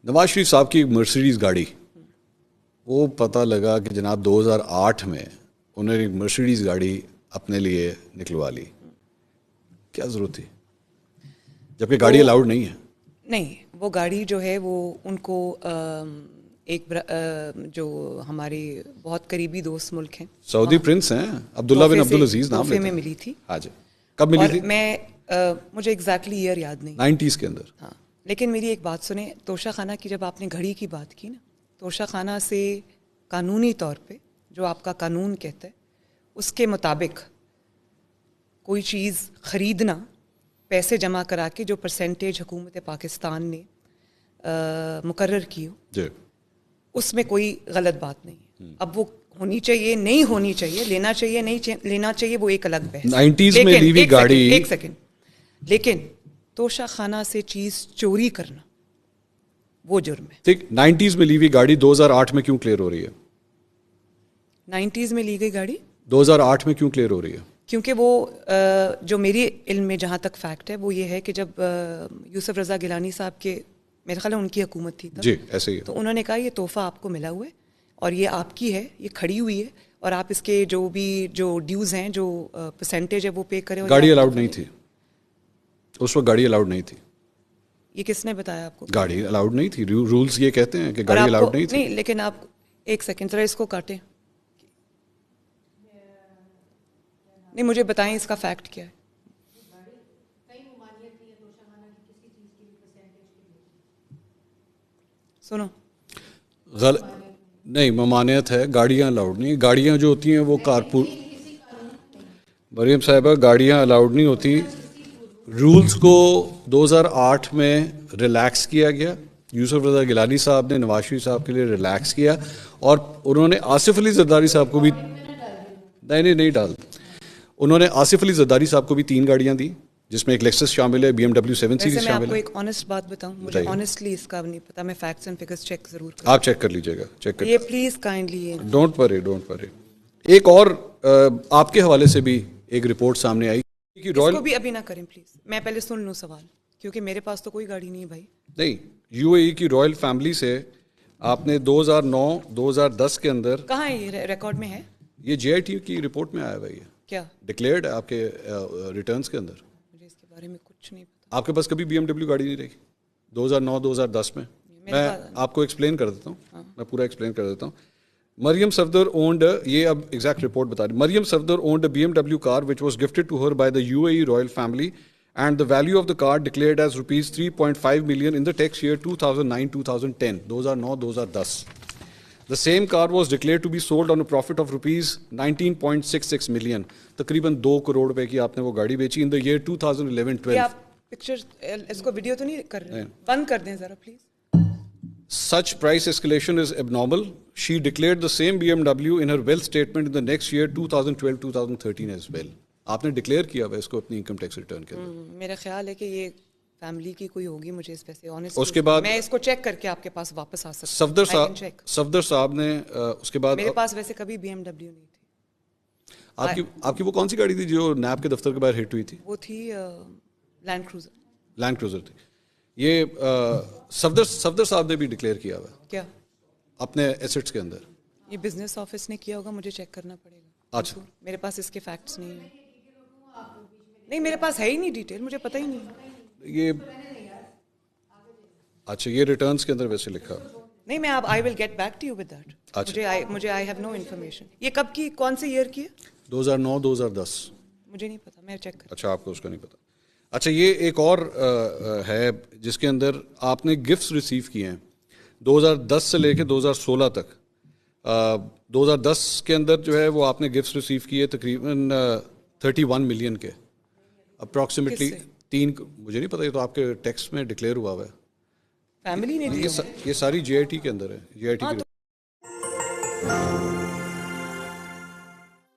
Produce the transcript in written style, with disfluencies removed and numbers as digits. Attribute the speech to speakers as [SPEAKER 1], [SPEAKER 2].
[SPEAKER 1] نواز شریف صاحب کی ایک مرسیڈیز گاڑی، وہ پتہ لگا کہ جناب 2008 میں انہوں نے ایک مرسیڈیز گاڑی اپنے لیے نکلوا لی. کیا ضرورت تھی جبکہ گاڑی الاؤڈ نہیں ہے؟
[SPEAKER 2] نہیں، وہ گاڑی جو ہے وہ ان کو ایک جو ہمارے بہت قریبی دوست ملک ہیں،
[SPEAKER 1] سعودی پرنس ہیں عبداللہ بن عبدالعزیز نام
[SPEAKER 2] تحفے
[SPEAKER 1] لیتے
[SPEAKER 2] میں
[SPEAKER 1] ہیں.
[SPEAKER 2] ملی تھی.
[SPEAKER 1] ہاں جی. کب ملی تھی؟
[SPEAKER 2] میں مجھے ایگزیکٹلی ایئر یاد نہیں،
[SPEAKER 1] 90s کے اندر.
[SPEAKER 2] ہاں. لیکن میری ایک بات سنیں، توشہ خانہ کی جب آپ نے گھڑی کی بات کی نا، توشہ خانہ سے قانونی طور پہ جو آپ کا قانون کہتا ہے اس کے مطابق کوئی چیز خریدنا پیسے جمع کرا کے جو پرسنٹیج حکومت پاکستان نے مقرر کی ہو،
[SPEAKER 1] جی،
[SPEAKER 2] اس میں کوئی غلط بات نہیں ہے. اب وہ ہونی چاہیے نہیں ہونی چاہیے، لینا چاہیے نہیں لینا چاہیے، وہ ایک الگ بحث.
[SPEAKER 1] 90s میں لی ہوئی گاڑی.
[SPEAKER 2] ایک سیکنڈ، لیکن توشہ خانہ سے چیز چوری کرنا وہ جرم ہے.
[SPEAKER 1] ٹھیک. 90s میں لی ہوئی گاڑی 2008 میں کیوں کلیئر ہو رہی ہے؟
[SPEAKER 2] 90s میں لی گئی گاڑی
[SPEAKER 1] 2008 میں کیوں کلیئر ہو رہی ہے؟
[SPEAKER 2] کیونکہ وہ جو میری علم میں جہاں تک فیکٹ ہے وہ یہ ہے کہ جب یوسف رضا گیلانی صاحب کے، میرے خیال ہے ان کی حکومت تھی تب،
[SPEAKER 1] جی ایسے ہی ہے.
[SPEAKER 2] تو انہوں نے کہا یہ تحفہ آپ کو ملا ہوا ہے اور یہ آپ کی ہے، یہ کھڑی ہوئی ہے اور آپ اس کے جو بھی جو ڈیوز ہیں، جو پرسنٹیج ہے وہ پے کریں.
[SPEAKER 1] گاڑی الاؤڈ نہیں تھی اس وقت، گاڑی الاؤڈ نہیں تھی.
[SPEAKER 2] یہ کس نے بتایا آپ کو؟
[SPEAKER 1] گاڑی الاؤڈ نہیں تھی. رولز یہ کہتے ہیں کہ گاڑی الاؤڈ نہیں تھی.
[SPEAKER 2] نہیں، لیکن آپ ایک سیکنڈ ذرا اس کو کاٹیں. نہیں، مجھے بتائیں اس کا فیکٹ کیا ہے. سنو،
[SPEAKER 1] نہیں، ممانعت ہے، گاڑیاں الاؤڈ نہیں. گاڑیاں جو ہوتی ہیں وہ کارپور، مریم صاحبہ گاڑیاں الاؤڈ نہیں ہوتی. رولز کو 2008 میں ریلیکس کیا گیا. یوسف رضا گیلانی صاحب نے نواز شریف صاحب کے لیے ریلیکس کیا اور انہوں نے آصف علی زرداری صاحب کو بھی نہیں ڈال. انہوں نے آصف علی زرداری صاحب کو بھی 3 گاڑیاں دی جس میں ایک لیکسس شامل ہے، BMW 7 سیریز
[SPEAKER 2] میں آپ
[SPEAKER 1] شامل
[SPEAKER 2] کو
[SPEAKER 1] ہے.
[SPEAKER 2] ایک آنیسٹ بات بتاؤں، مجھے آنیسٹلی اس کا نہیں پتا، میں فیکٹس اینڈ فگرز چیک ضرور کروں.
[SPEAKER 1] آپ چیک کر لیجیے گا، چیک کر
[SPEAKER 2] یہ پلیز کائنڈلی
[SPEAKER 1] ڈونٹ ورری. ایک اور آپ کے حوالے سے بھی ایک رپورٹ سامنے آئی کہ
[SPEAKER 2] اس کو بھی ابھی نہ کریں پلیز، میں پہلے سن لوں سوال، کیونکہ میرے پاس تو کوئی گاڑی نہیں ہے بھائی.
[SPEAKER 1] نہیں، UAE کی رائل فیملی سے آپ نے 2009-2010 کے اندر،
[SPEAKER 2] کہاں ہے یہ ریکارڈ میں ہے؟
[SPEAKER 1] یہ JIT کی رپورٹ میں آیا ہوا ہے،
[SPEAKER 2] کیا
[SPEAKER 1] ڈکلیئرڈ ہے آپ کے ریٹرنز کے اندر.
[SPEAKER 2] مجھے اس کے بارے میں کچھ نہیں پتا.
[SPEAKER 1] آپ کے پاس کبھی BMW گاڑی نہیں رہی 2009-2010 میں؟ میں آپ کو ایکسپلین کر دیتا ہوں، میں پورا ایکسپلین کر دیتا ہوں. مریم صفدر اونڈ، یہ اب ایگزیکٹ رپورٹ بتا رہی. Maryam Safdar owned a BMW car which was gifted to her by the UAE royal family and the value of the car declared as rupees 3.5 million in the tax year 2009-2010, 2009-2010. The same car was declared to be sold on a profit of rupees 19.66 million. تقریباً 2 کروڑ روپے کی آپ نے وہ گاڑی بیچی in the year 2011-12.
[SPEAKER 2] آپ picture اس کو ویڈیو تو نہیں کر رہے؟ بند کر دیں ذرا please.
[SPEAKER 1] Such price escalation is abnormal. She declared the same BMW in her wealth statement in the next year 2012-2013 as well. آپ نے ڈکلیئر کیا ہوا اس کو اپنی انکم ٹیکس ریٹرن کے اندر.
[SPEAKER 2] میرا خیال ہے کہ یہ فیملی کی کوئی ہوگی، مجھے اس پہ سے آنیسٹ.
[SPEAKER 1] اس کے بعد
[SPEAKER 2] میں اس کو چیک کر کے آپ کے پاس واپس آ سکتا ہوں.
[SPEAKER 1] صفدر صاحب نے اس کے بعد،
[SPEAKER 2] میرے پاس ویسے کبھی BMW نہیں تھی.
[SPEAKER 1] آپ کی وہ کون سی گاڑی تھی جو نیب کے دفتر کے باہر ہٹ ہوئی تھی؟
[SPEAKER 2] وہ تھی لینڈ
[SPEAKER 1] کروزر تھی. یہ صفدر صاحب نے بھی ڈکلیئر کیا ہوا
[SPEAKER 2] کیا
[SPEAKER 1] اپنے ایسٹس کے اندر.
[SPEAKER 2] یہ بزنس آفس نے کیا ہوگا، مجھے چیک کرنا پڑے گا.
[SPEAKER 1] اچھا،
[SPEAKER 2] میرے پاس اس کے فیکٹس نہیں ہیں. نہیں، میرے پاس ہے ہی نہیں ڈیٹیل، مجھے پتہ ہی نہیں.
[SPEAKER 1] یہ اچھا، یہ ریٹرنز کے اندر ویسے لکھا
[SPEAKER 2] نہیں. میں I will get back to you with that. مجھے آئی ہیو نو انفارمیشن. یہ کب کی، کون سے ایئر کی ہے؟
[SPEAKER 1] 2009-2010.
[SPEAKER 2] مجھے نہیں پتا، میں چیک کروں.
[SPEAKER 1] اچھا، آپ کو اس کا نہیں پتا. اچھا، یہ ایک اور ہے جس کے اندر آپ نے گفٹس ریسیو کیے ہیں 2010 سے لے کے 2016 تک. 2010 کے اندر جو ہے وہ آپ نے گفٹس ریسیو کیے تقریباً 31 ملین کے اپروکسیمیٹلی. 3 مجھے نہیں پتا، یہ تو آپ کے ٹیکس میں ڈکلیئر ہوا ہوا ہے.
[SPEAKER 2] فیملی نے
[SPEAKER 1] یہ ساری JIT کے اندر ہے. JIT کی